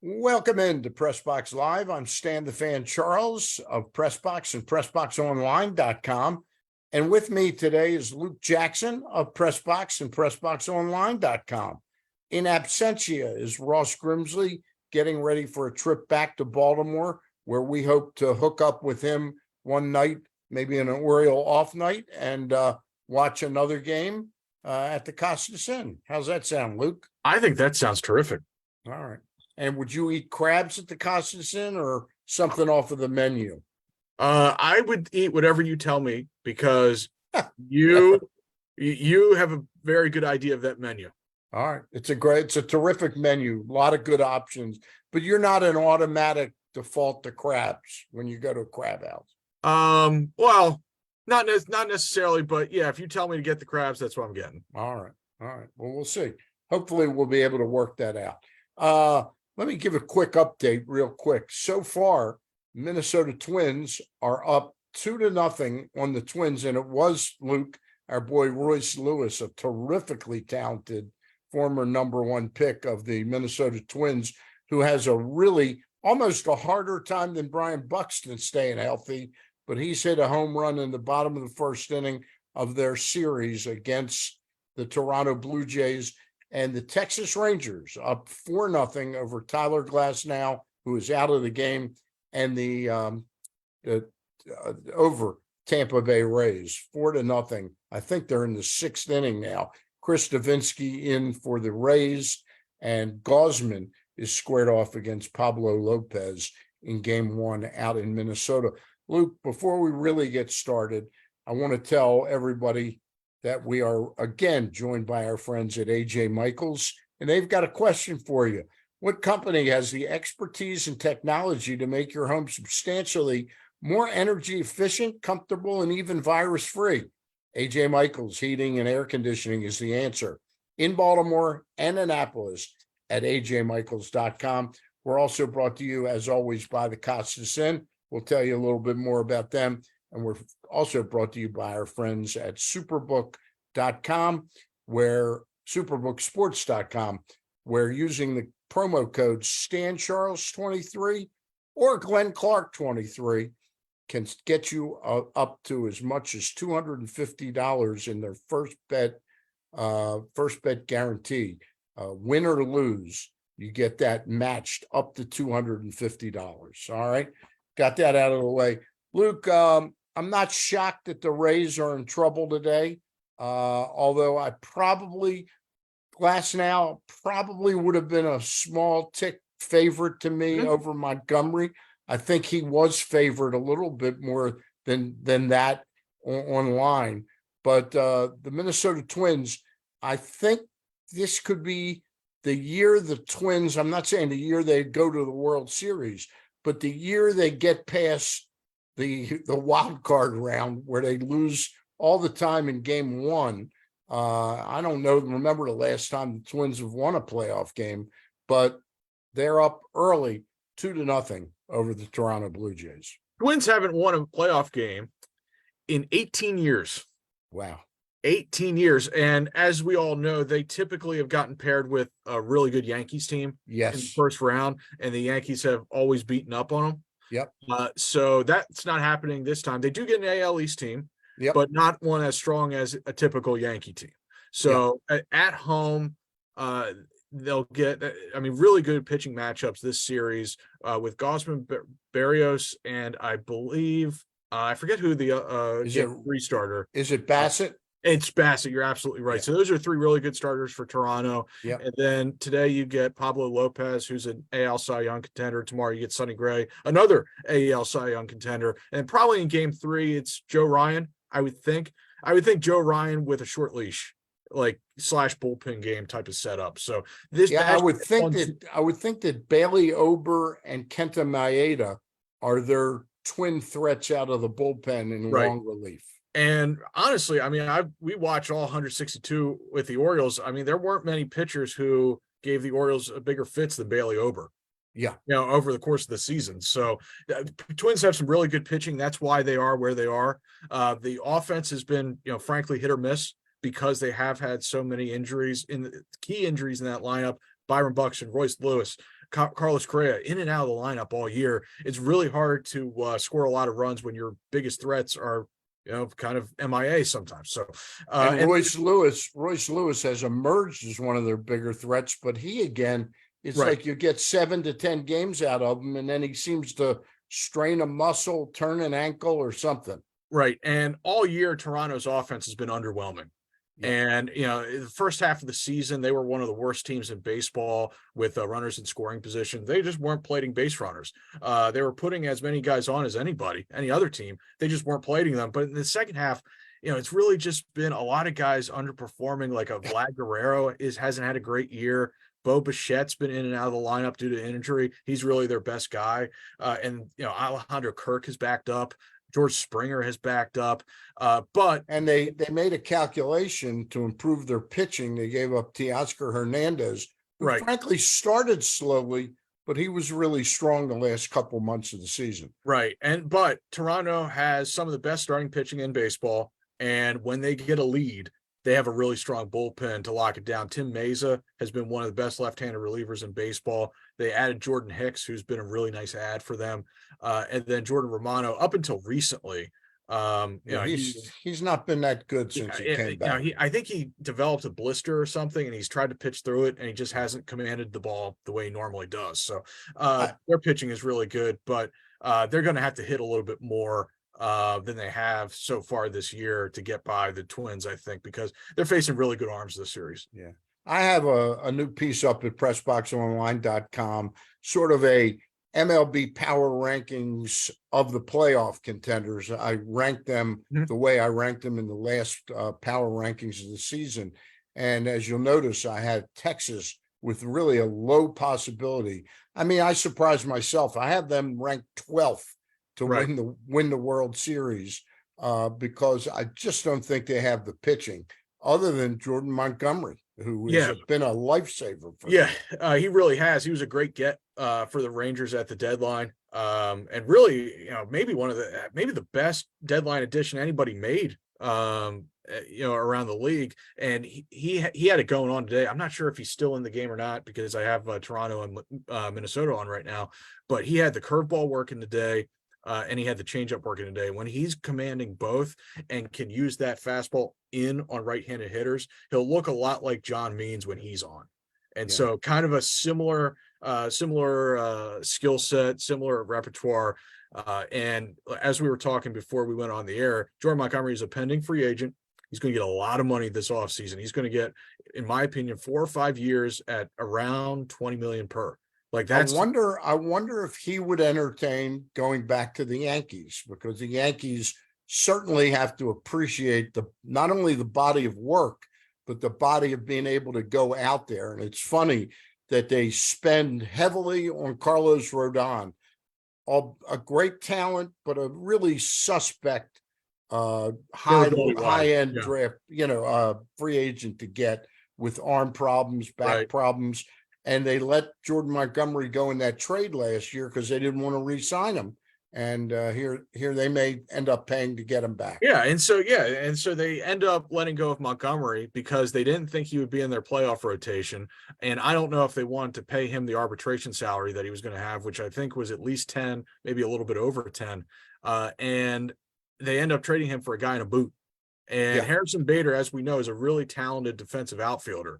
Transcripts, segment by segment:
Welcome into PressBox Live. I'm Stan the Fan Charles of PressBox and PressBoxOnline.com. And with me today is Luke Jackson of PressBox and PressBoxOnline.com. In absentia is Ross Grimsley getting ready for a trip back to Baltimore, where we hope to hook up with him one night, maybe an Oriole off night, and watch another game at the Costas Inn. How's that sound, Luke? I think that sounds terrific. All right. And would you eat crabs at the Costas Inn or something off of the menu? I would eat whatever you tell me because you have a very good idea of that menu. All right. It's a terrific menu, a lot of good options, but you're not an automatic default to crabs when you go to a crab house. Well, not necessarily, but yeah, if you tell me to get the crabs, that's what I'm getting. All right. Well, we'll see. Hopefully we'll be able to work that out. Let me give a quick update real quick. So far, Minnesota Twins are up 2-0 on the Twins, and it was, Luke, our boy Royce Lewis, a terrifically talented former number one pick of the Minnesota Twins, who has a really almost a harder time than Brian Buxton staying healthy, but he's hit a home run in the bottom of the first inning of their series against the Toronto Blue Jays. And the Texas Rangers up 4-0 over Tyler Glasnow, who is out of the game, and the over Tampa Bay Rays 4-0. I think they're in the sixth inning now. Chris Davinsky in for the Rays, and Gausman is squared off against Pablo Lopez in game one out in Minnesota. Luke, before we really get started, I want to tell everybody that we are again joined by our friends at AJ Michaels, and they've got a question for you. What company has the expertise and technology to make your home substantially more energy efficient, comfortable, and even virus-free? AJ Michaels Heating and Air Conditioning is the answer. In Baltimore and Annapolis at ajmichaels.com. We're also brought to you, as always, by the Costas Inn. We'll tell you a little bit more about them. And we're also brought to you by our friends at superbook.com, superbooksports.com, where using the promo code StanCharles23 or Glenn Clark 23 can get you up to as much as $250 in their first bet guarantee. Win or lose, you get that matched up to $250. All right. Got that out of the way. Luke, I'm not shocked that the Rays are in trouble today, although Glasnow probably would have been a small tick favorite to me over Montgomery. I think he was favored a little bit more than that online. But the Minnesota Twins, I think this could be the year the Twins, I'm not saying the year they go to the World Series, but the year they get past the wild card round where they lose all the time in game one. I don't remember the last time the Twins have won a playoff game, but they're up early 2-0 over the Toronto Blue Jays. Twins haven't won a playoff game in 18 years. Wow. 18 years. And as we all know, they typically have gotten paired with a really good Yankees team in the first round, and the Yankees have always beaten up on them. Yep. So that's not happening this time. They do get an AL East team, but not one as strong as a typical Yankee team. So at home, they'll get, really good pitching matchups this series with Gausman, Berrios, and I believe, I forget who the restarter. Is it Bassett? It's Bassett. You're absolutely right. Yeah. So those are three really good starters for Toronto. Yeah. And then today you get Pablo Lopez, who's an AL Cy Young contender. Tomorrow you get Sonny Gray, another AL Cy Young contender. And probably in game three, it's Joe Ryan, I would think. I would think Joe Ryan with a short leash, like / bullpen game type of setup. So I would think that Bailey Ober and Kenta Maeda are their twin threats out of the bullpen in long relief. And honestly, we watched all 162 with the Orioles. There weren't many pitchers who gave the Orioles a bigger fits than Bailey Ober. Yeah. Over the course of the season. So Twins have some really good pitching. That's why they are where they are. The offense has been, frankly, hit or miss because they have had so many injuries key injuries in that lineup. Byron Buxton, Royce Lewis, Carlos Correa in and out of the lineup all year. It's really hard to score a lot of runs when your biggest threats are, kind of MIA sometimes. So, and Royce Lewis has emerged as one of their bigger threats, but he again, it's right. like you get 7 to 10 games out of him, and then he seems to strain a muscle, turn an ankle, or something. Right. And all year, Toronto's offense has been underwhelming. Yeah. And, the first half of the season, they were one of the worst teams in baseball with runners in scoring position. They just weren't plating base runners. They were putting as many guys on as any other team. They just weren't plating them. But in the second half, it's really just been a lot of guys underperforming, like a Vlad Guerrero hasn't had a great year. Bo Bichette's been in and out of the lineup due to injury. He's really their best guy. And Alejandro Kirk has backed up. George Springer has backed up, and they made a calculation to improve their pitching. They gave up Teoscar Hernandez, who right. frankly started slowly, but he was really strong the last couple months of the season. Right, but Toronto has some of the best starting pitching in baseball, and when they get a lead, they have a really strong bullpen to lock it down. Tim Meza has been one of the best left-handed relievers in baseball. They added Jordan Hicks, who's been a really nice add for them. And then Jordan Romano, up until recently, he's not been that good since he came back. I think he developed a blister or something, and he's tried to pitch through it, and he just hasn't commanded the ball the way he normally does. So their pitching is really good, but they're going to have to hit a little bit more than they have so far this year to get by the Twins, I think, because they're facing really good arms this series. Yeah. I have a new piece up at PressBoxOnline.com, sort of a MLB power rankings of the playoff contenders. I ranked them the way I ranked them in the last power rankings of the season. And as you'll notice, I had Texas with really a low possibility. I mean, I surprised myself. I have them ranked 12th to win the World Series because I just don't think they have the pitching other than Jordan Montgomery, who has been a lifesaver for them. He really has. He was a great get for the Rangers at the deadline. And really, maybe the best deadline addition anybody made around the league. And he had it going on today. I'm not sure if he's still in the game or not because I have Toronto and Minnesota on right now, but he had the curveball working today. And he had the changeup working today. When he's commanding both and can use that fastball in on right-handed hitters, he'll look a lot like John Means when he's on. And so kind of a similar skill set, similar repertoire. And as we were talking before we went on the air, Jordan Montgomery is a pending free agent. He's going to get a lot of money this offseason. He's going to get, in my opinion, 4 or 5 years at around $20 million per. Like that's I wonder if he would entertain going back to the Yankees, because the Yankees certainly have to appreciate not only the body of work, but the body of being able to go out there. And it's funny that they spend heavily on Carlos Rodon, a great talent, but a really suspect high-end draft, free agent to get with arm problems, back problems. And they let Jordan Montgomery go in that trade last year because they didn't want to re-sign him. And here they may end up paying to get him back. And so they end up letting go of Montgomery because they didn't think he would be in their playoff rotation. And I don't know if they wanted to pay him the arbitration salary that he was going to have, which I think was at least 10, maybe a little bit over 10. And they end up trading him for a guy in a boot. And Harrison Bader, as we know, is a really talented defensive outfielder.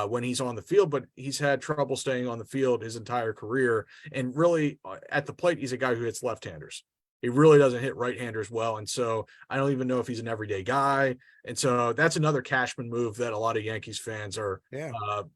When he's on the field, but he's had trouble staying on the field his entire career. And really at the plate, he's a guy who hits left-handers. He really doesn't hit right-handers well. And so I don't even know if he's an everyday guy. And so that's another Cashman move that a lot of Yankees fans are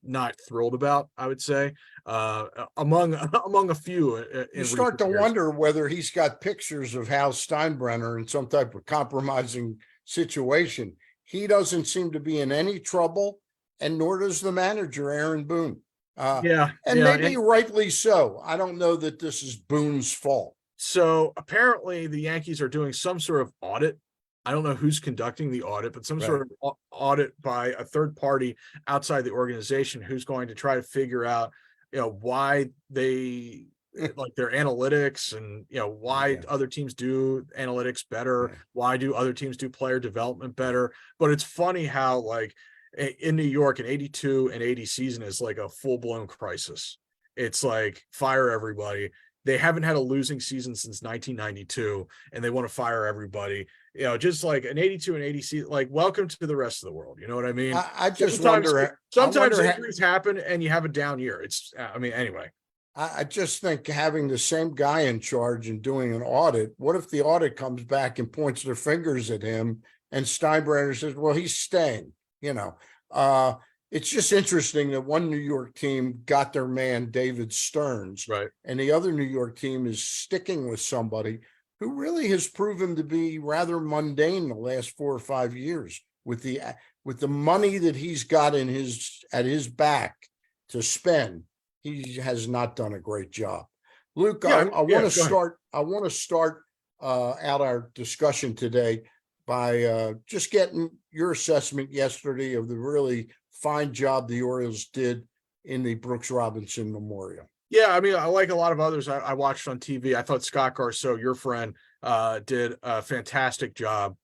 not thrilled about, I would say, among a few. You start to wonder whether he's got pictures of Hal Steinbrenner in some type of compromising situation. He doesn't seem to be in any trouble, and nor does the manager, Aaron Boone. Maybe rightly so. I don't know that this is Boone's fault. So apparently the Yankees are doing some sort of audit. I don't know who's conducting the audit, but some sort of audit by a third party outside the organization who's going to try to figure out, why they like their analytics and, why other teams do analytics better. Why do other teams do player development better? But it's funny how in New York, an 82 and 80 season is like a full-blown crisis. it's like fire everybody. They haven't had a losing season since 1992, and they want to fire everybody. Just like an 82 and 80 season, like welcome to the rest of the world. You know what I mean? I just wonder. Sometimes injuries happen, and you have a down year. Anyway. I just think having the same guy in charge and doing an audit, what if the audit comes back and points their fingers at him and Steinbrenner says, well, he's staying, it's just interesting that one New York team got their man, David Stearns, right, and the other New York team is sticking with somebody who really has proven to be rather mundane the last 4 or 5 years with the money that he's got at his back to spend. He has not done a great job. Luke, I want to start out our discussion today by just getting your assessment yesterday of the really fine job the Orioles did in the Brooks Robinson Memorial. Yeah, I mean, I like a lot of others I watched on TV. I thought Scott Garceau, your friend, did a fantastic job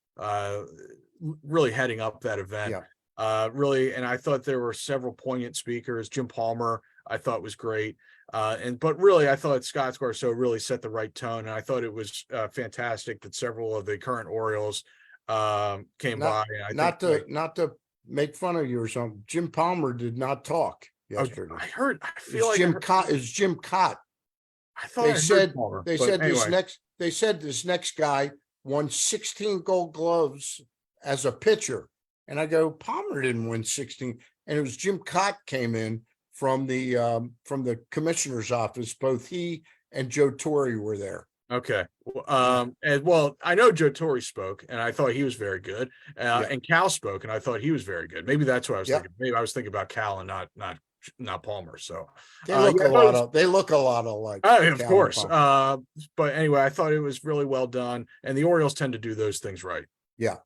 really heading up that event. Yeah. Really, and I thought there were several poignant speakers. Jim Palmer, I thought was great. But really, I thought Scott Garceau really set the right tone. And I thought it was fantastic that several of the current Orioles came by. Not to make fun of you or something. Jim Palmer did not talk yesterday. It's Jim Cott. I thought they said this next guy won 16 Gold Gloves as a pitcher. And I go, Palmer didn't win 16. And it was Jim Cott came in from the commissioner's office. Both he and Joe Torre were there. Okay. I know Joe Torre spoke, and I thought he was very good. And Cal spoke, and I thought he was very good. Maybe that's what I was thinking. Maybe I was thinking about Cal and not Palmer. So they look a lot alike. Of course. But anyway, I thought it was really well done, and the Orioles tend to do those things right. Yeah.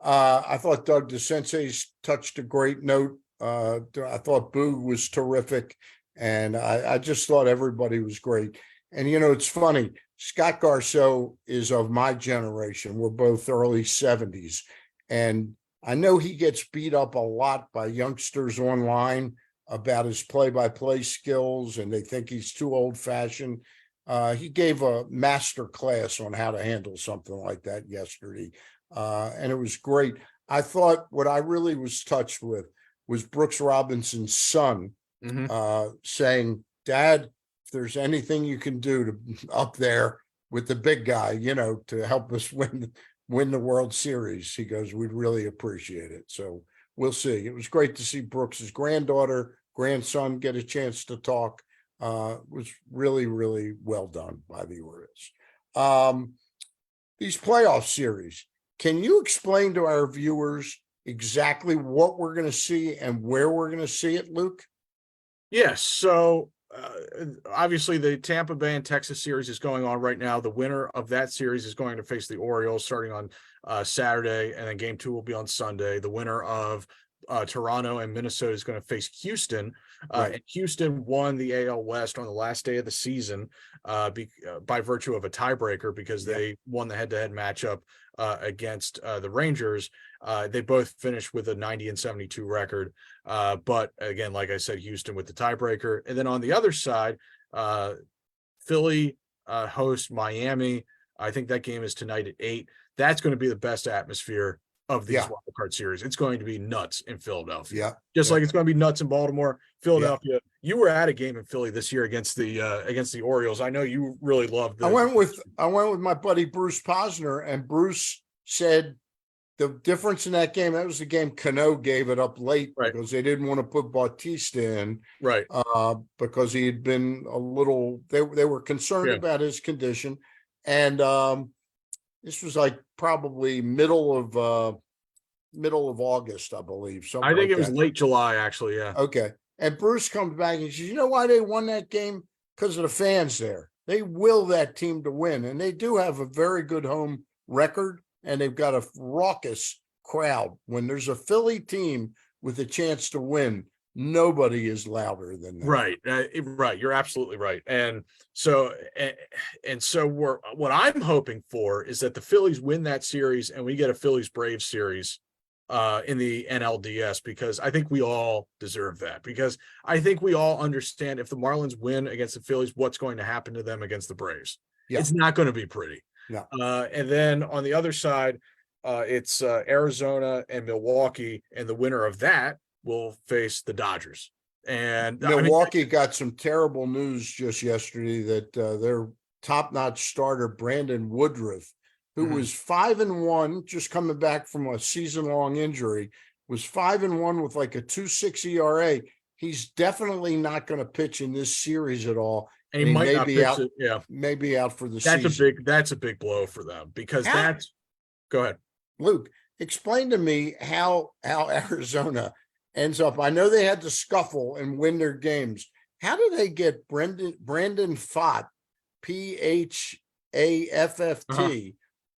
I thought Doug DeCinces touched a great note. I thought Boog was terrific, and I just thought everybody was great. And it's funny, Scott Garceau is of my generation. We're both early 70s, and I know he gets beat up a lot by youngsters online about his play-by-play skills, and they think he's too old-fashioned. He gave a master class on how to handle something like that yesterday, and it was great. I thought what I really was touched with was Brooks Robinson's son saying, Dad, if there's anything you can do to up there with the big guy, to help us win the World Series, he goes, we'd really appreciate it. So we'll see. It was great to see Brooks's grandson get a chance to talk. It was really, really well done by the Orioles. These playoff series, can you explain to our viewers exactly what we're going to see and where we're going to see it, Luke? Yes. So obviously the Tampa Bay and Texas series is going on right now. The winner of that series is going to face the Orioles starting on Saturday, and then game 2 will be on Sunday. The winner of Toronto and Minnesota is going to face Houston. And Houston won the AL West on the last day of the season by virtue of a tiebreaker because they won the head-to-head matchup against the Rangers. They both finished with a 90-72 record. But again, like I said, Houston with the tiebreaker. And then on the other side, Philly hosts Miami. I think that game is tonight at 8. That's going to be the best atmosphere of these wild card series. It's going to be nuts in Philadelphia. Just like it's going to be nuts in Baltimore. Philadelphia. You were at a game in Philly this year against the Orioles. I know you really loved it. I went with my buddy Bruce Posner, and Bruce said the difference in that game, that was the game Cano gave it up late because they didn't want to put Bautista in. Because he had been a little they were concerned about his condition. And this was like probably middle of August, I believe. I think it was late July, actually. Yeah. Okay. And Bruce comes back and says, you know why they won that game? Because of the fans there. They will that team to win. And they do have a very good home record, and they've got a raucous crowd. When there's a Philly team with a chance to win, nobody is louder than them. Right. You're absolutely right. And so what I'm hoping for is that the Phillies win that series and we get a Phillies Braves series in the NLDS, because I think we all deserve that, because I think we all understand if the Marlins win against the Phillies, what's going to happen to them against the Braves. Yeah. It's not going to be pretty. No. And then on the other side, it's Arizona and Milwaukee, and the winner of that will face the Dodgers. And Milwaukee got some terrible news just yesterday that their top-notch starter, Brandon Woodruff, who was 5-1, just coming back from a season-long injury, was 5-1 with like a 2.6 ERA. He's definitely not going to pitch in this series at all. And he might may not be pitch out. it. Yeah, maybe out for the season. That's a big blow for them, because go ahead, Luke. Explain to me how Arizona ends up. I know they had to scuffle and win their games. How do they get Brandon Pfaadt, PHAFFT,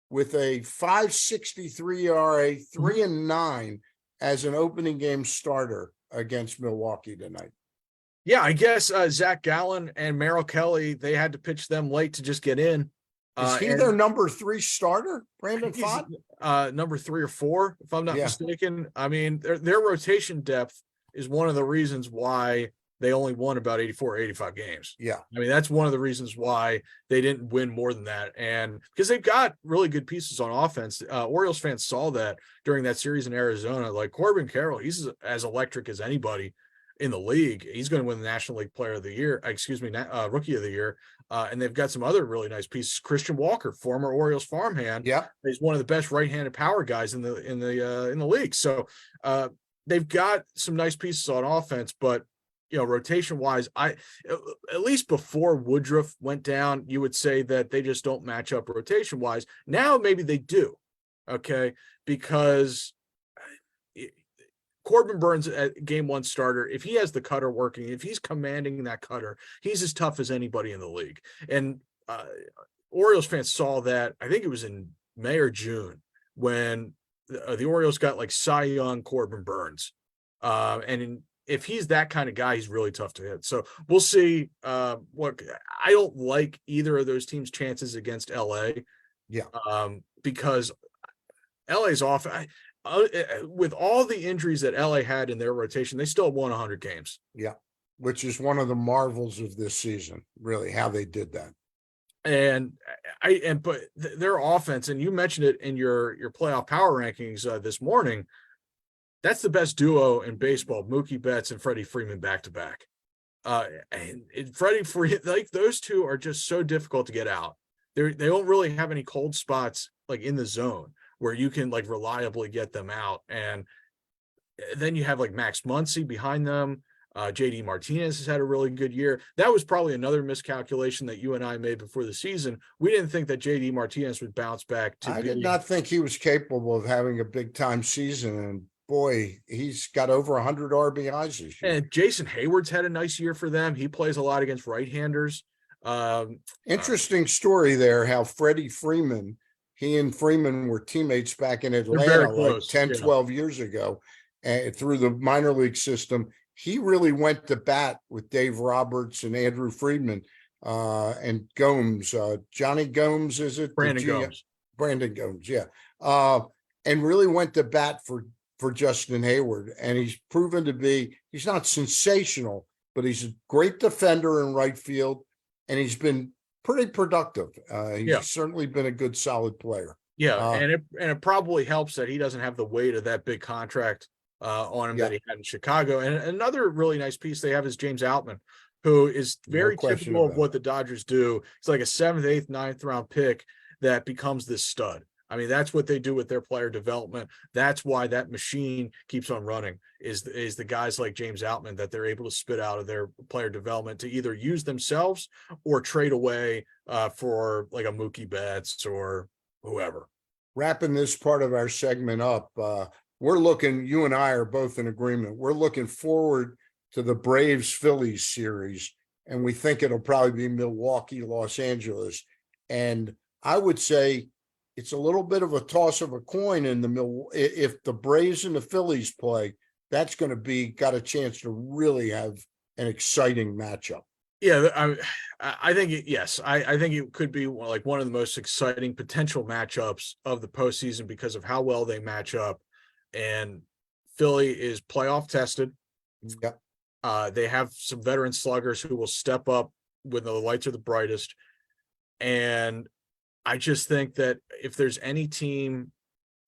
with a 5.63 ERA, 3-9 as an opening game starter against Milwaukee tonight? Yeah, I guess Zach Gallen and Merrill Kelly, they had to pitch them late to just get in. Is he their number 3 starter, Brandon Pfaadt? Number 3 or 4, if I'm not mistaken. I mean, their rotation depth is one of the reasons why they only won about 84, 85 games. Yeah. I mean, that's one of the reasons why they didn't win more than that. And because they've got really good pieces on offense. Orioles fans saw that during that series in Arizona. Like Corbin Carroll, he's as electric as anybody in the league. He's going to win the National League Player of the Year, Rookie of the Year. And they've got some other really nice pieces. Christian Walker, former Orioles farmhand. Yeah. He's one of the best right-handed power guys in the league. So they've got some nice pieces on offense, but rotation wise, at least before Woodruff went down, you would say that they just don't match up rotation wise. Now maybe they do. Okay. Because Corbin Burns at game 1 starter, if he has the cutter working, if he's commanding that cutter, he's as tough as anybody in the league. And Orioles fans saw that, I think it was in May or June, when the Orioles got like Cy Young Corbin Burns. If he's that kind of guy, he's really tough to hit. So we'll see. I don't like either of those teams' chances against LA. Yeah. Because LA's off. With all the injuries that LA had in their rotation, they still won 100 games. Yeah, which is one of the marvels of this season, really, how they did that. But their offense, and you mentioned it in your playoff power rankings this morning, that's the best duo in baseball, Mookie Betts and Freddie Freeman back to back. And Freddie Freeman, like those two are just so difficult to get out. They don't really have any cold spots like in the zone where you can like reliably get them out. And then you have like Max Muncy behind them. JD Martinez has had a really good year. That was probably another miscalculation that you and I made before the season. We didn't think that JD Martinez would bounce back. I did not think he was capable of having a big time season. And boy, he's got over 100 RBIs this year. And Jason Hayward's had a nice year for them. He plays a lot against right-handers. Interesting story there, how Freddie Freeman, he and Freeman were teammates back in Atlanta like 10, 12 years ago, and through the minor league system. He really went to bat with Dave Roberts and Andrew Friedman and Gomes. Johnny Gomes, is it? Brandon Gomes. Brandon Gomes, yeah. And really went to bat for Justin Hayward. And he's proven to be, he's not sensational, but he's a great defender in right field. And he's been pretty productive. He's certainly been a good, solid player. Yeah, and it probably helps that he doesn't have the weight of that big contract on him that he had in Chicago. And another really nice piece they have is James Outman, who is very typical of what the Dodgers do. It's like a 7th, 8th, 9th round pick that becomes this stud. I mean, that's what they do with their player development. That's why that machine keeps on running, is the guys like James Outman that they're able to spit out of their player development to either use themselves or trade away for like a Mookie Betts or whoever. Wrapping this part of our segment up, we're looking, you and I are both in agreement. We're looking forward to the Braves-Phillies series, and we think it'll probably be Milwaukee, Los Angeles. And I would say it's a little bit of a toss of a coin if the Braves and the Phillies play, that's going to be got a chance to really have an exciting matchup. Yeah, I think I think it could be like one of the most exciting potential matchups of the postseason because of how well they match up. and Philly is playoff tested. Yep. They have some veteran sluggers who will step up when the lights are the brightest. And I just think that if there's any team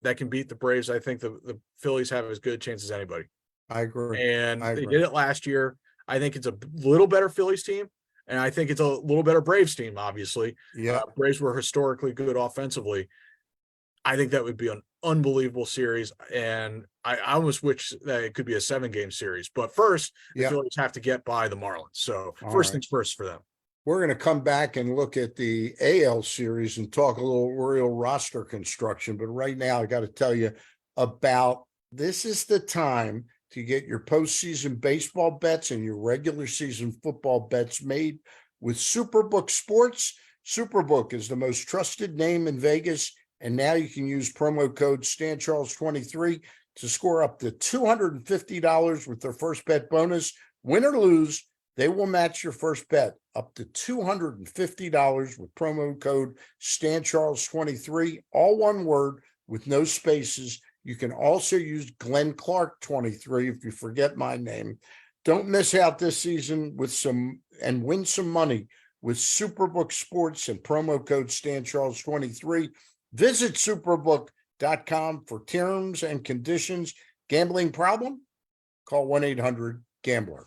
that can beat the Braves, I think the Phillies have as good a chance as anybody. I agree. And I they agree. did it last year. I think it's a little better Phillies team, and I think it's a little better Braves team, obviously. Yeah. Braves were historically good offensively. I think that would be an unbelievable series, and I almost wish that it could be a 7-game series. But first, the Yeah. Phillies have to get by the Marlins. So All first right. things first for them. We're going to come back and look at the AL series and talk a little Oriole roster construction. But right now, I got to tell you about this is the time to get your postseason baseball bets and your regular season football bets made with Superbook Sports. Superbook is the most trusted name in Vegas, and now you can use promo code StanCharles23 to score up to $250 with their first bet bonus. Win or lose, they will match your first bet up to $250 with promo code StanCharles23, all one word with no spaces. You can also use Glenn Clark 23 if you forget my name. Don't miss out this season with some and win some money with Superbook Sports and promo code StanCharles23. Visit superbook.com for terms and conditions. Gambling problem? Call 1-800-GAMBLER.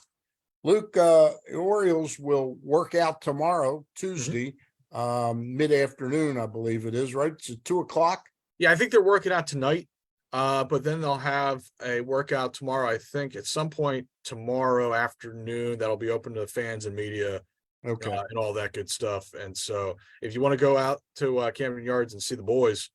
Luke, Orioles will work out tomorrow, Tuesday, mid-afternoon, I believe it is, right? It's at 2:00. Yeah, I think they're working out tonight, but then they'll have a workout tomorrow, I think, at some point tomorrow afternoon that'll be open to fans and media. Okay. And all that good stuff. And so if you want to go out to Camden Yards and see the boys,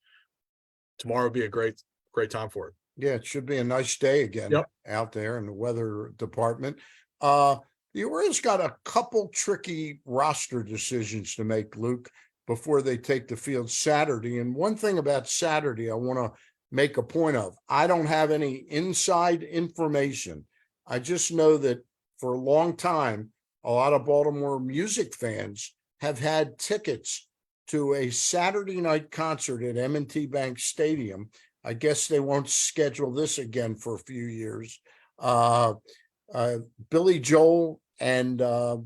tomorrow would be a great time for it. Yeah, it should be a nice day again out there in the weather department. The Orioles got a couple tricky roster decisions to make, Luke, before they take the field Saturday. And one thing about Saturday I want to make a point of, I don't have any inside information. I just know that for a long time, a lot of Baltimore music fans have had tickets to a Saturday night concert at M&T Bank Stadium. I guess they won't schedule this again for a few years. Billy Joel and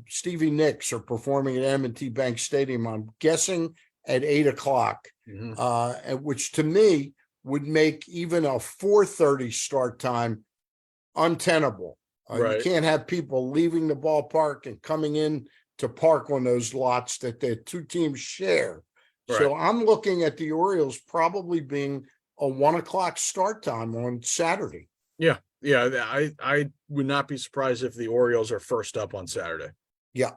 Stevie Nicks are performing at M&T Bank Stadium, I'm guessing at 8:00, which to me would make even a 4:30 start time untenable. You can't have people leaving the ballpark and coming in to park on those lots that the two teams share. Right. So I'm looking at the Orioles probably being a 1:00 start time on Saturday. Yeah. I would not be surprised if the Orioles are first up on Saturday. Yeah,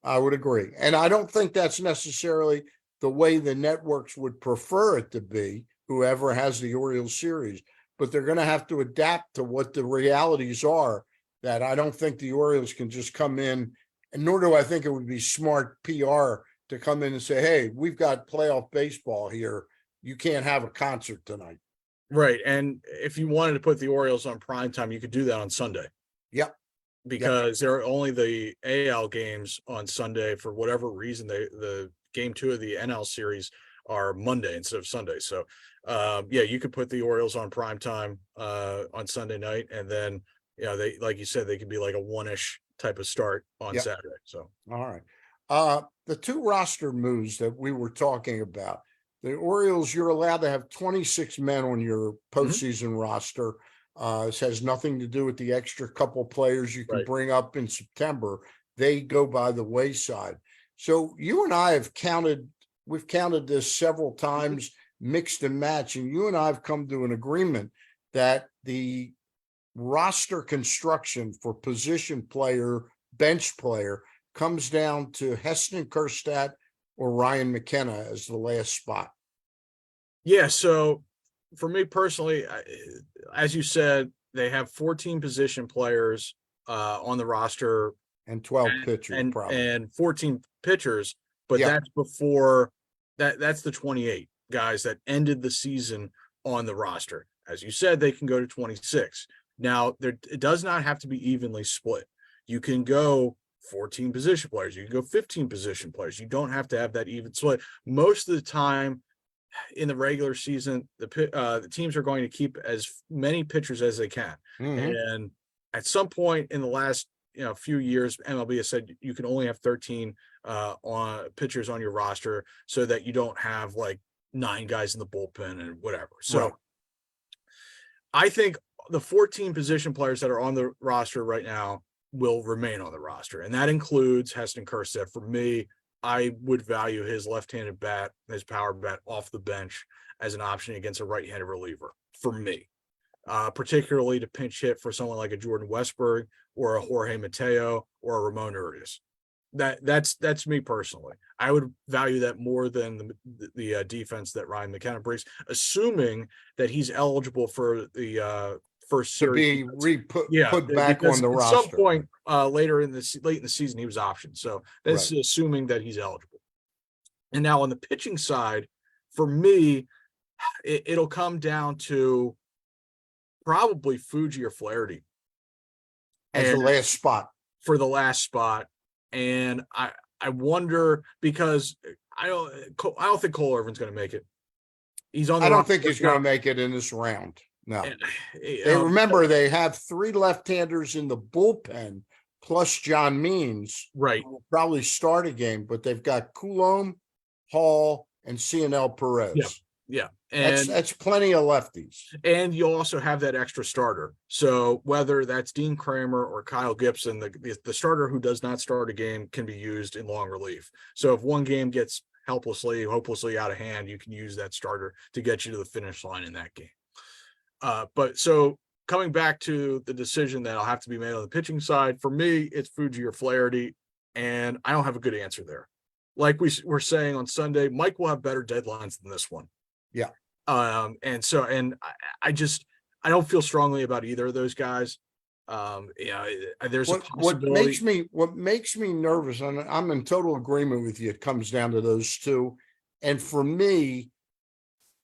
I would agree. And I don't think that's necessarily the way the networks would prefer it to be, whoever has the Orioles series. But they're going to have to adapt to what the realities are, that I don't think the Orioles can just come in, and nor do I think it would be smart PR to come in and say, hey, we've got playoff baseball here. You can't have a concert tonight. Right. And if you wanted to put the Orioles on prime time, you could do that on Sunday. Yep. Because there are only the AL games on Sunday for whatever reason. The game 2 of the NL series are Monday instead of Sunday. So you could put the Orioles on prime time on Sunday night, and then they, like you said, they could be like a 1-ish type of start on Saturday. So all right. The two roster moves that we were talking about, the Orioles, you're allowed to have 26 men on your postseason roster. This has nothing to do with the extra couple players you can bring up in September. They go by the wayside. So you and I have we've counted this several times, mixed and matched, and you and I have come to an agreement that the roster construction for position player, bench player, comes down to Heston Kjerstad or Ryan McKenna as the last spot. Yeah, so for me personally, as you said, they have 14 position players on the roster and 12 pitchers and 14 pitchers, but that's before that's the 28 guys that ended the season on the roster. As you said, they can go to 26. Now, it does not have to be evenly split. You can go 14 position players. You can go 15 position players. You don't have to have that even split. Most of the time, in the regular season, the teams are going to keep as many pitchers as they can. Mhm. And at some point in the last few years, MLB has said you can only have 13 on pitchers on your roster, so that you don't have like 9 guys in the bullpen and whatever. So Right. I think the 14 position players that are on the roster right now will remain on the roster, and that includes Heston Kjerstad. For me, I would value his left-handed bat, his power bat off the bench as an option against a right-handed reliever for me, particularly to pinch hit for someone like a Jordan Westberg or a Jorge Mateo or a Ramon Urias. That's me personally. I would value that more than the defense that Ryan McKenna brings, assuming that he's eligible for the first To series. be put back on Because the at roster. some point late in the season he was optioned, so that's Right. assuming that he's eligible. And now on the pitching side, for me, it'll come down to probably Fuji or Flaherty As the last spot. for the last spot. And I wonder, because I don't think Cole Irvin's going to make it. He's on. I don't think he's going to make it in this round. No. Remember, they have 3 left-handers in the bullpen plus John Means. Right. Who will probably start a game, but they've got Coulombe, Hall, and Cionel Perez. Yeah. And that's plenty of lefties. And you'll also have that extra starter. So whether that's Dean Kramer or Kyle Gibson, the starter who does not start a game can be used in long relief. So if one game gets hopelessly out of hand, you can use that starter to get you to the finish line in that game. But so coming back to the decision that'll have to be made on the pitching side, for me, it's Fuji or Flaherty, and I don't have a good answer there. Like we were saying on Sunday, Mike will have better deadlines than this one. Yeah. And I don't feel strongly about either of those guys. There's a possibility. What makes me nervous, and I'm in total agreement with you, it comes down to those two. And for me,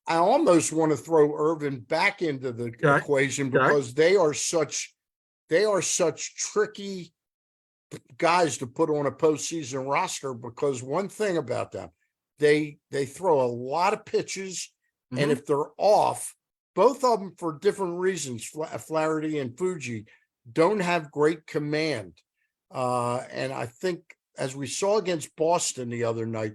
I almost want to throw Irvin back into the equation because they are such tricky guys to put on a postseason roster, because one thing about them, they throw a lot of pitches, and if they're off, both of them for different reasons, Flaherty and Fuji don't have great command. And I think, as we saw against Boston the other night,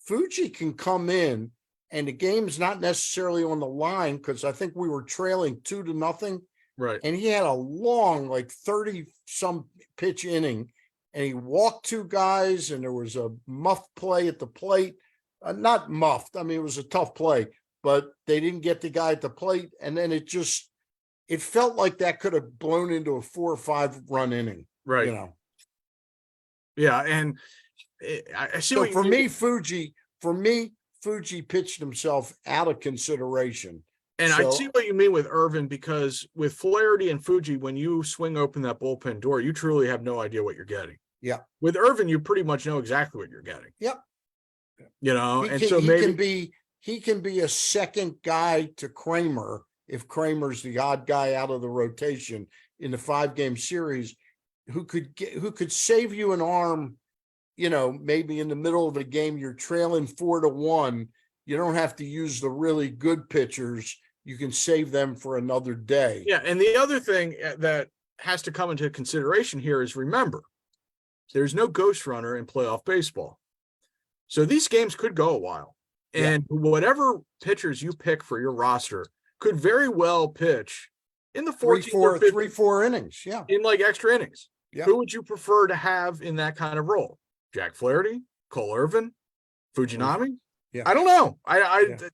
Fuji can come in and the game's not necessarily on the line, because I think we were trailing 2-0. Right. And he had a long, like 30-some pitch inning, and he walked 2 guys, and there was a muffed play at the plate. Not muffed. I mean, it was a tough play, but they didn't get the guy at the plate. And then it felt like that could have blown into a 4 or 5 run inning. Right. Yeah. And I see. So for me, Fuji pitched himself out of consideration. And I see what you mean with Irvin, because with Flaherty and Fuji, when you swing open that bullpen door, you truly have no idea what you're getting. Yeah. With Irvin, you pretty much know exactly what you're getting. Yep. He can be a second guy to Kramer if Kramer's the odd guy out of the rotation in the 5-game series, who could save you an arm. Maybe in the middle of a game, you're trailing 4-1. You don't have to use the really good pitchers. You can save them for another day. Yeah. And the other thing that has to come into consideration here is, remember, there's no ghost runner in playoff baseball. So these games could go a while. And whatever pitchers you pick for your roster could very well pitch in the 3-4 innings. Yeah. In like extra innings. Yeah. Who would you prefer to have in that kind of role? Jack Flaherty, Cole Irvin, Fujinami? Yeah. I don't know.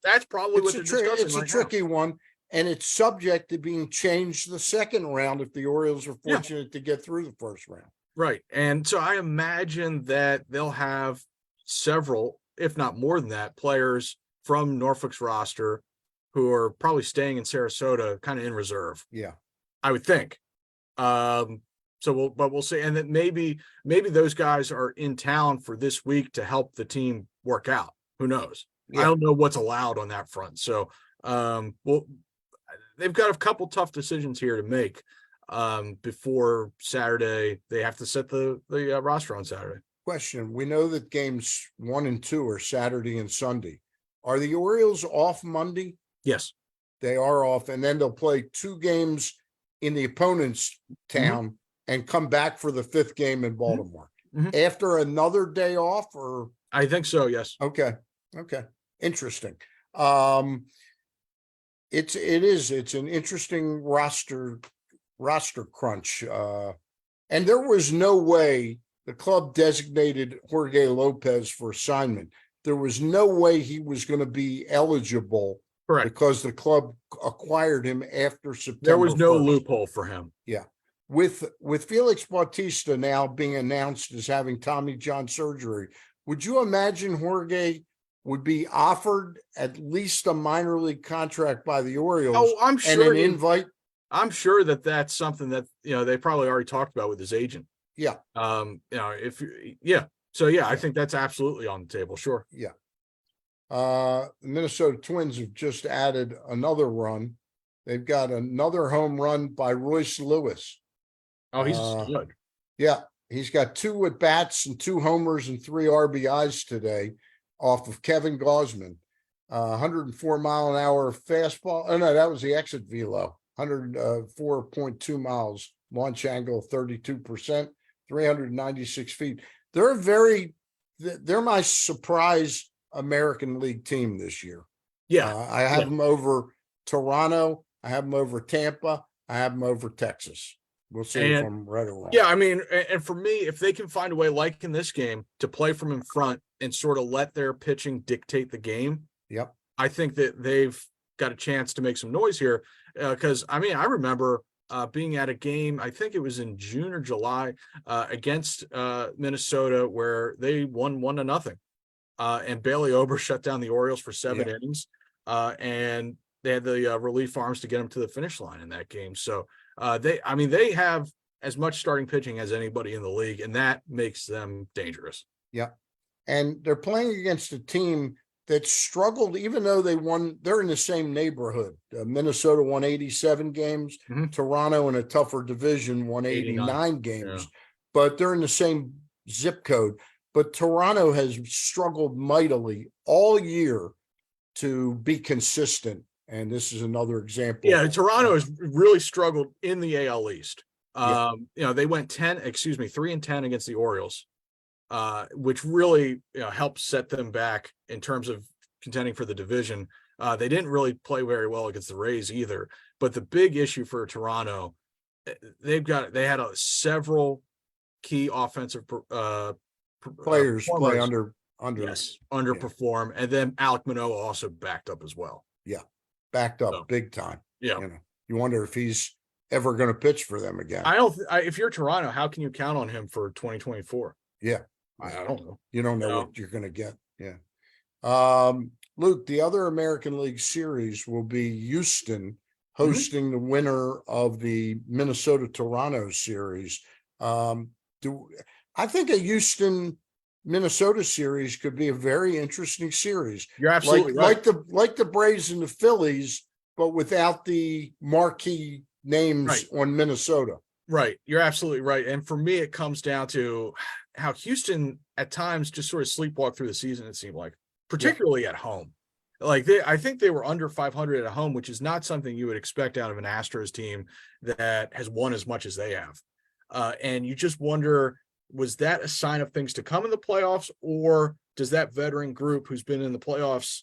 That's probably what they're discussing. It's a tricky one, and it's subject to being changed the second round if the Orioles are fortunate to get through the first round. Right. And so I imagine that they'll have several, if not more than that, players from Norfolk's roster who are probably staying in Sarasota kind of in reserve. Yeah. I would think. So we'll see. And then maybe those guys are in town for this week to help the team work out. Who knows? Yeah. I don't know what's allowed on that front. So, they've got a couple tough decisions here to make before Saturday. They have to set the roster on Saturday. Question. We know that games 1 and 2 are Saturday and Sunday. Are the Orioles off Monday? Yes. They are off, and then they'll play 2 games in the opponent's town and come back for the 5th game in Baltimore. After another day off, or? I think so, yes. Okay. Interesting. It's an interesting roster crunch. And there was no way the club designated Jorge Lopez for assignment. There was no way he was going to be eligible. Correct. Because the club acquired him after September. There was no 1st. loophole for him. Yeah. With Felix Bautista now being announced as having Tommy John surgery, would you imagine Jorge would be offered at least a minor league contract by the Orioles? Oh, I'm sure. And an invite? I'm sure that that's something that, they probably already talked about with his agent. Yeah. So I think that's absolutely on the table. Sure. Yeah. The Minnesota Twins have just added another run. They've got another home run by Royce Lewis. Oh, he's good. Yeah, he's got 2 at bats and 2 homers and 3 RBIs today off of Kevin Gausman. 104 mile an hour fastball. Oh no, that was the exit velo. 104.2 miles, launch angle 32%, 396 feet. They're my surprise American League team this year. Yeah. I have them over Toronto. I have them over Tampa. I have them over Texas. We'll see if I'm right or wrong. Yeah, I mean, and for me, if they can find a way, like in this game, to play from in front and sort of let their pitching dictate the game, yep, I think that they've got a chance to make some noise here. Because I remember being at a game, I think it was in June or July, against Minnesota, where they won 1-0. And Bailey Ober shut down the Orioles for 7 innings. And they had the relief arms to get them to the finish line in that game. So they have as much starting pitching as anybody in the league, and that makes them dangerous. Yeah. And they're playing against a team that struggled, even though they won. They're in the same neighborhood. Minnesota won 87 games. Toronto, in a tougher division, won 89 games. But they're in the same zip code. But Toronto has struggled mightily all year to be consistent. And this is another example. Yeah, Toronto has really struggled in the AL East. They went 3-10 against the Orioles, which really helped set them back in terms of contending for the division. They didn't really play very well against the Rays either. But the big issue for Toronto, they had several key offensive players play underperform, and then Alek Manoah also backed up as well. Yeah, backed up big time. Yeah, you wonder if he's ever going to pitch for them again. If you're Toronto, how can you count on him for 2024? Yeah, I don't know. You don't know what you're going to get. Yeah. Luke, the other American League series will be Houston hosting the winner of the Minnesota-Toronto series. I think a Houston-Minnesota series could be a very interesting series. You're absolutely right. Like the Braves and the Phillies, but without the marquee names on Minnesota. Right. You're absolutely right. And for me, it comes down to how Houston at times just sort of sleepwalked through the season, it seemed like, particularly at home. I think they were under 500 at home, which is not something you would expect out of an Astros team that has won as much as they have. And you just wonder, was that a sign of things to come in the playoffs, or does that veteran group who's been in the playoffs,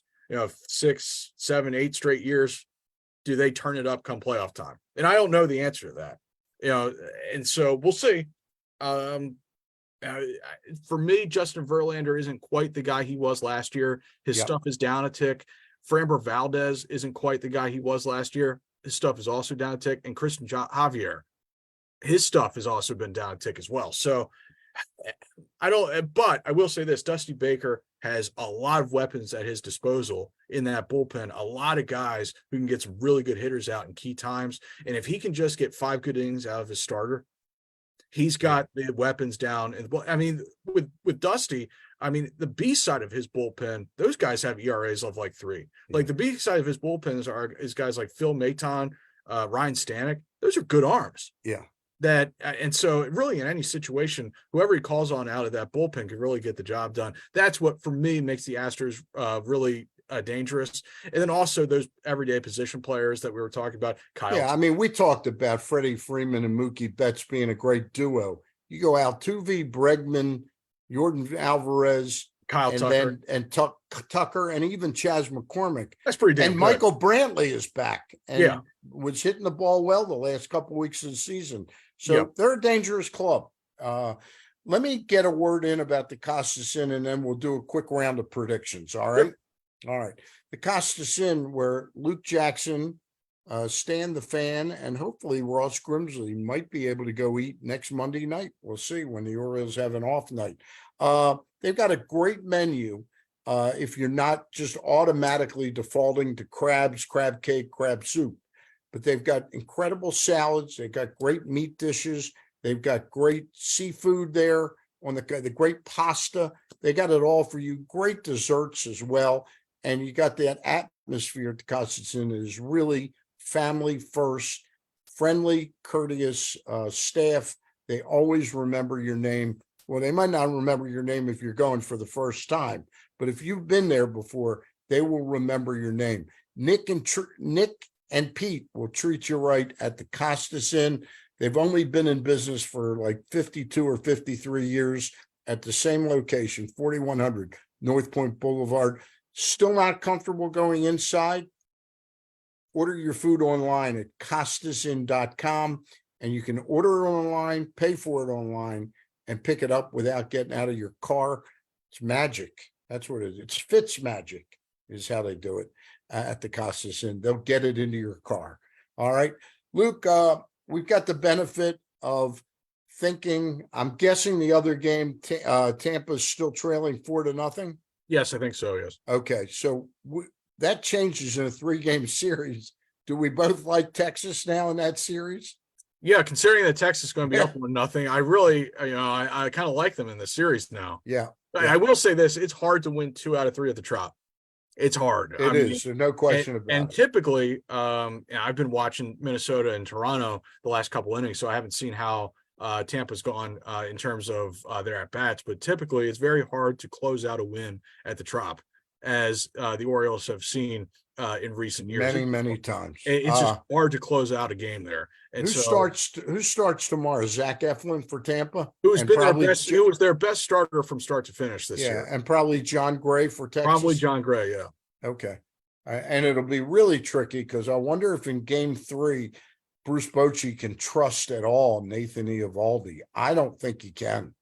6, 7, 8 straight years, do they turn it up come playoff time? And I don't know the answer to that, and so we'll see. For me, Justin Verlander isn't quite the guy he was last year. His stuff is down a tick. Framber Valdez isn't quite the guy he was last year. His stuff is also down a tick. And Christian Javier, his stuff has also been down a tick as well. So but I will say this, Dusty Baker has a lot of weapons at his disposal in that bullpen, a lot of guys who can get some really good hitters out in key times. And if he can just get 5 good innings out of his starter, he's got the weapons down. And with Dusty, the B side of his bullpen, those guys have ERAs of like 3. Like the B side of his bullpen is guys like Phil Maton, Ryan Stanek. Those are good arms. Yeah. And so really in any situation, whoever he calls on out of that bullpen can really get the job done. That's what, for me, makes the Astros really dangerous. And then also those everyday position players that we were talking about. Kyle. Yeah, I mean, we talked about Freddie Freeman and Mookie Betts being a great duo. You go Altuve, Bregman, Jordan Alvarez, Kyle and Tucker. Tucker, and even Chas McCormick. That's pretty damn And good. Michael Brantley is back and Yeah. was hitting the ball well the last couple of weeks of the season. So Yep. they're a dangerous club. Let me get a word in about the Costas Inn, and then we'll do a quick round of predictions. All right. Yep. All right. The Costas Inn, where Luke Jackson, Stan the Fan, and hopefully Ross Grimsley might be able to go eat next Monday night. We'll see when the Orioles have an off night. They've got a great menu. If you're not just automatically defaulting to crabs, crab cake, crab soup, but they've got incredible salads. They've got great meat dishes. They've got great seafood there on the great pasta. They got it all for you. Great desserts as well. And you got that atmosphere at the Costas Inn is really family first, friendly, courteous staff. They always remember your name. Well, they might not remember your name if you're going for the first time, but if you've been there before, they will remember your name. Nick and Pete will treat you right at the Costas Inn. They've only been in business for like 52 or 53 years at the same location, 4100 North Point Boulevard. Still not comfortable going inside? Order your food online at costasinn.com, and you can order it online, pay for it online, and pick it up without getting out of your car. It's magic. That's what it is. It's Fitz magic is how they do it at the Costas Inn. They'll get it into your car. All right. Luke, we've got the benefit of thinking, I'm guessing the other game, Tampa's still trailing 4-0. Yes, I think so. Yes. Okay. So that changes in a 3-game series. Do we both like Texas now in that series? Yeah, considering that Texas is going to be up 1-0, I really, I kind of like them in the series now. Yeah. I will say this: it's hard to win 2 out of 3 at the Trop. It's hard. It is. There's no question about it. And typically, I've been watching Minnesota and Toronto the last couple innings, so I haven't seen how Tampa's gone in terms of their at bats. But typically, it's very hard to close out a win at the Trop, as the Orioles have seen in recent years. Many times. It's just hard to close out a game there. And who starts tomorrow? Zach Eflin for Tampa, who's been their best? Who was their best starter from start to finish this year? And probably John Gray for Texas. Probably John Gray, yeah. Okay, and it'll be really tricky because I wonder if in Game 3, Bruce Bochy can trust at all Nathan Eovaldi. I don't think he can.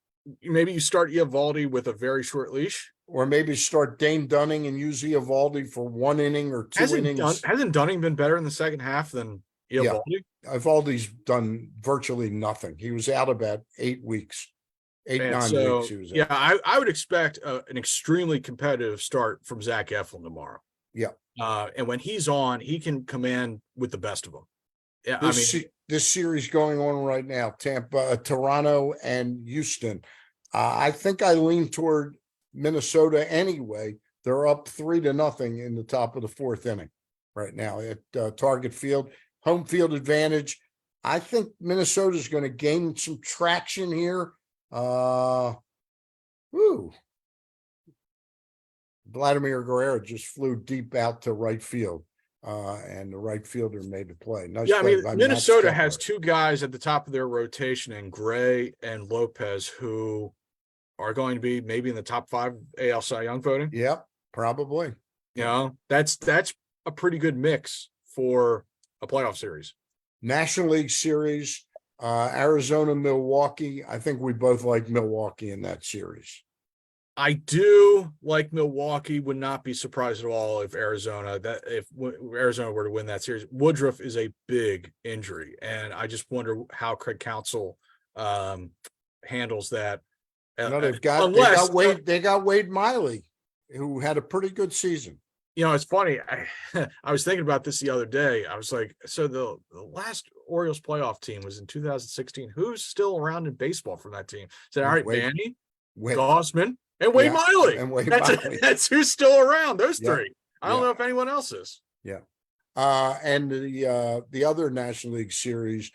Maybe you start Eovaldi with a very short leash. Or maybe start Dane Dunning and use Eovaldi for 1 inning or 2 innings. Hasn't Dunning been better in the second half than Eovaldi? Yeah. Eovaldi's done virtually nothing. He was out about 8 weeks. 9 weeks he was out. Yeah, I would expect an extremely competitive start from Zach Eflin tomorrow. Yeah. And when he's on, he can command with the best of them. Yeah, this series going on right now, Tampa, Toronto, and Houston. I think I lean toward Minnesota anyway. They're up 3-0 in the top of the 4th inning right now at Target Field. Home field advantage. I think Minnesota's going to gain some traction here. Vladimir Guerrero just flew deep out to right field, and the right fielder made a play. Nice play by Minnesota has 2 guys at the top of their rotation, and Gray and Lopez, who are going to be maybe in the top 5 AL Cy Young voting. Yep, probably. That's a pretty good mix for a playoff series. National League Series, Arizona, Milwaukee. I think we both like Milwaukee in that series. I do like Milwaukee. Would not be surprised at all if Arizona were to win that series. Woodruff is a big injury, and I just wonder how Craig Counsell handles that. They got Wade Miley, who had a pretty good season. It's funny. I was thinking about this the other day. I was like, so the last Orioles playoff team was in 2016. Who's still around in baseball from that team? All right, Manny, Gosman, and Wade Miley. And Miley. That's who's still around. Those 3. I don't know if anyone else is. Yeah. And the other National League Series,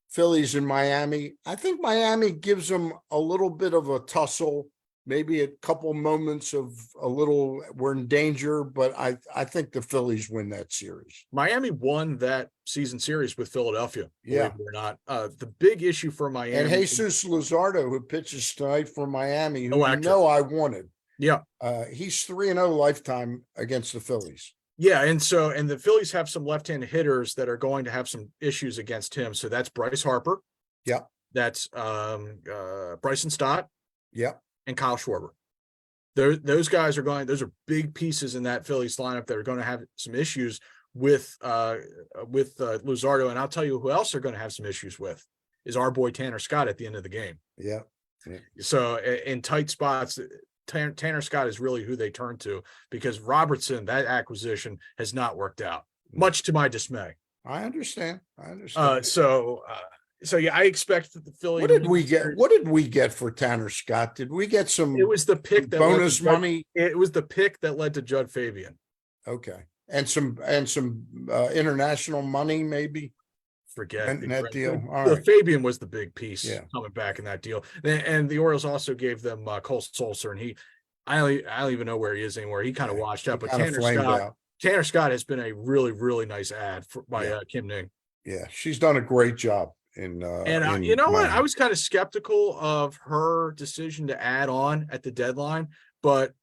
Phillies in Miami. I think Miami gives them a little bit of a tussle maybe a couple moments of we're in danger, but I think the Phillies win that series. Miami won that season series with Philadelphia, Yeah. believe it or not. The big issue for Miami. And Jesus Luzardo, who pitches tonight for Miami, who Electric. I wanted. Yeah. He's 3-0 lifetime against the Phillies. Yeah, and the Phillies have some left-handed hitters that are going to have some issues against him. So that's Bryce Harper. Yeah. That's Bryson Stott. Yeah. And Kyle Schwarber. Those guys those are big pieces in that Phillies lineup that are going to have some issues with Luzardo. And I'll tell you who else they're going to have some issues with is our boy Tanner Scott at the end of the game. Yeah. So in tight spots, Tanner Scott is really who they turn to, because Robertson, that acquisition has not worked out, much to my dismay. I understand. So yeah, I expect that the Phillies. What did we get for Tanner Scott? Did we get some? It was the pick that bonus money. It was the pick that led to Judd Fabian. Okay, and some international money, maybe. Forget that deal. The Fabian was the big piece coming back in that deal, and the Orioles also gave them Cole Sulser, and I don't even know where he is anymore. He kind of washed out, but Tanner Scott has been a really, really nice ad by Kim Ning. Yeah, she's done a great job. You know what? I was kind of skeptical of her decision to add on at the deadline, but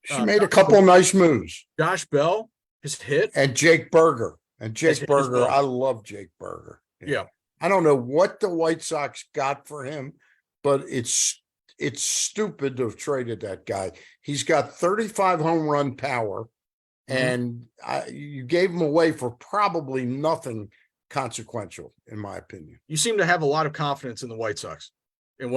she made a couple of nice moves. Josh Bell has hit, and Jake Berger. I love Jake Berger. Yeah. I don't know what the White Sox got for him, but it's stupid to have traded that guy. He's got 35 home run power, and you gave him away for probably nothing consequential, in my opinion. You seem to have a lot of confidence in the White Sox in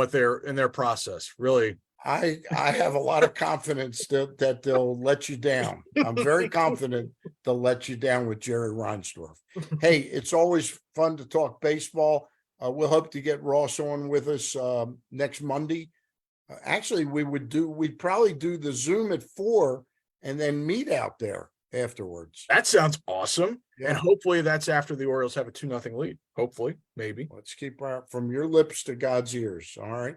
their process. Really, I have a lot of confidence that they'll let you down. I'm very confident they'll let you down with Jerry Reinsdorf. Hey, it's always fun to talk baseball. We'll hope to get Ross on with us next Monday. Actually, we'd probably do the Zoom at 4 and then meet out there afterwards. That sounds awesome. Yeah. And hopefully that's after the Orioles have a 2-0 lead. Hopefully, maybe. Let's keep from your lips to God's ears. All right.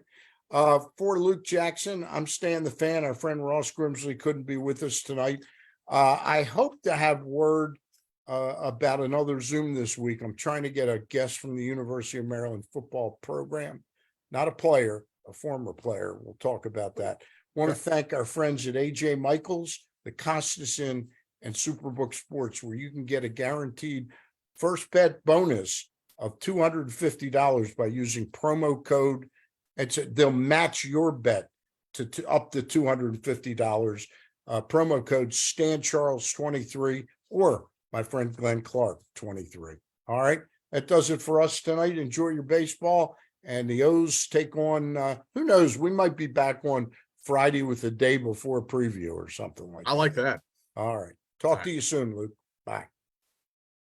For Luke Jackson, I'm Stan the Fan. Our friend Ross Grimsley couldn't be with us tonight. I hope to have word about another Zoom this week. I'm trying to get a guest from the University of Maryland football program, not a player, a former player. We'll talk about that. Want to thank our friends at AJ Michaels, the Costas Inn, and Superbook Sports, where you can get a guaranteed first bet bonus of $250 by using promo code. They'll match your bet to up to $250. Promo code StanCharles23 or my friend Glenn Clark 23. All right, that does it for us tonight. Enjoy your baseball, and the O's take on. Who knows? We might be back on Friday with a day before preview or something like that. I like that. All right. Talk to you soon, Luke. Bye.